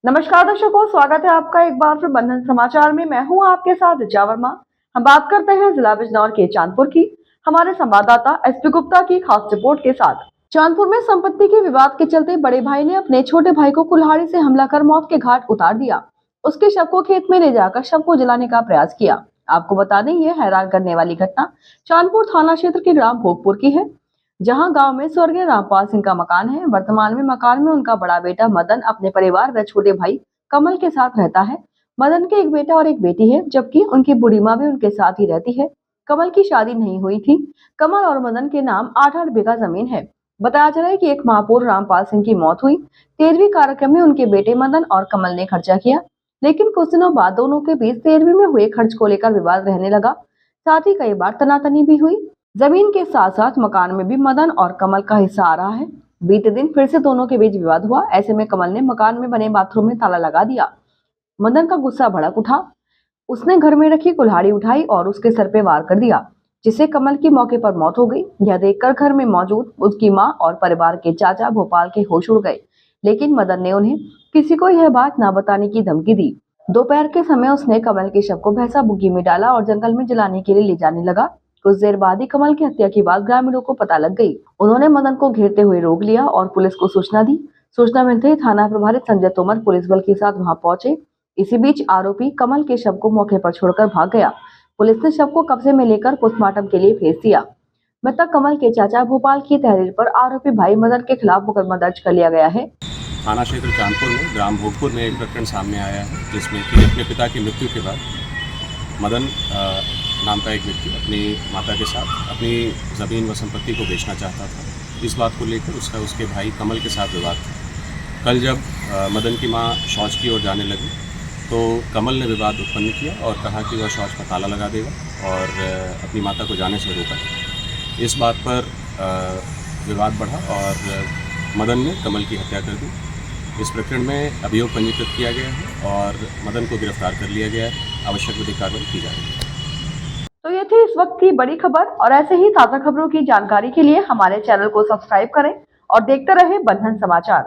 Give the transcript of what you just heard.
नमस्कार दर्शकों, स्वागत है आपका एक बार फिर बंधन समाचार में। मैं हूं आपके साथ ऋचा वर्मा। हम बात करते हैं जिला बिजनौर के चांदपुर की। हमारे संवाददाता एसपी गुप्ता की खास रिपोर्ट के साथ। चांदपुर में संपत्ति के विवाद के चलते बड़े भाई ने अपने छोटे भाई को कुल्हाड़ी से हमला कर मौत के घाट उतार दिया। उसके शव को खेत में ले जाकर शव को जलाने का प्रयास किया। आपको बता दें, ये हैरान करने वाली घटना चांदपुर थाना क्षेत्र के ग्राम भोगपुर की है, जहां गांव में स्वर्गीय रामपाल सिंह का मकान है। वर्तमान में मकान में उनका बड़ा बेटा मदन अपने परिवार व छोटे भाई कमल के साथ रहता है। मदन के एक बेटा और एक बेटी है, जबकि उनकी बूढ़ी माँ भी उनके साथ ही रहती है। कमल की शादी नहीं हुई थी। कमल और मदन के नाम 8-8 बीघा जमीन है। बताया जा रहा है कि एक माह पूर्व रामपाल सिंह की मौत हुई। 13वीं कार्यक्रम में उनके बेटे मदन और कमल ने खर्चा किया, लेकिन कुछ दिनों बाद दोनों के बीच 13वीं में हुए खर्च को लेकर विवाद रहने लगा। साथ ही कई बार तनातनी भी हुई। जमीन के साथ साथ मकान में भी मदन और कमल का हिस्सा आ रहा है। बीते दिन फिर से दोनों के बीच विवाद हुआ। ऐसे में कमल ने मकान में बने बाथरूम में ताला लगा दिया। मदन का गुस्सा भड़क उठा। उसने घर में रखी कुल्हाड़ी उठाई और उसके सर पे वार कर दिया, जिससे कमल की मौके पर मौत हो गई। यह देखकर घर में मौजूद उसकी मां और परिवार के चाचा भोपाल के होश उड़ गए, लेकिन मदन ने उन्हें किसी को यह बात न बताने की धमकी दी। दोपहर के समय उसने कमल के शव को भैंसा बुग्गी में डाला और जंगल में जलाने के लिए ले जाने लगा। कुछ देर बाद ही कमल की हत्या की बात ग्रामीणों को पता लग गई। उन्होंने मदन को घेरते हुए रोक लिया और पुलिस को सूचना दी। सूचना मिलते ही थाना प्रभारी संजय तोमर पुलिस बल के साथ वहां पहुंचे। इसी बीच आरोपी कमल के शव को मौके पर छोड़कर भाग गया। पुलिस ने शव को कब्जे में लेकर पोस्टमार्टम के लिए भेज दिया। मृतक कमल के चाचा भोपाल की तहरीर पर आरोपी भाई मदन के खिलाफ मुकदमा दर्ज कर लिया गया है। थाना क्षेत्र चांदपुर में ग्राम भोगपुर में एक प्रकरण सामने आया है, जिसमें कि अपने पिता की मृत्यु के बाद मदन नाम का एक व्यक्ति अपनी माता के साथ अपनी ज़मीन व संपत्ति को बेचना चाहता था। इस बात को लेकर उसके भाई कमल के साथ विवाद था। कल जब मदन की मां शौच की ओर जाने लगी तो कमल ने विवाद उत्पन्न किया और कहा कि वह शौच का ताला लगा देगा और अपनी माता को जाने से रोका। इस बात पर विवाद बढ़ा और मदन ने कमल की हत्या कर दी। इस प्रकरण में अभियोग पंजीकृत किया गया है और मदन को गिरफ्तार कर लिया गया है। आवश्यक विधिक कार्रवाई की जा रही है। तो ये थी इस वक्त की बड़ी खबर, और ऐसे ही ताज़ा खबरों की जानकारी के लिए हमारे चैनल को सब्सक्राइब करें और देखते रहें बंधन समाचार।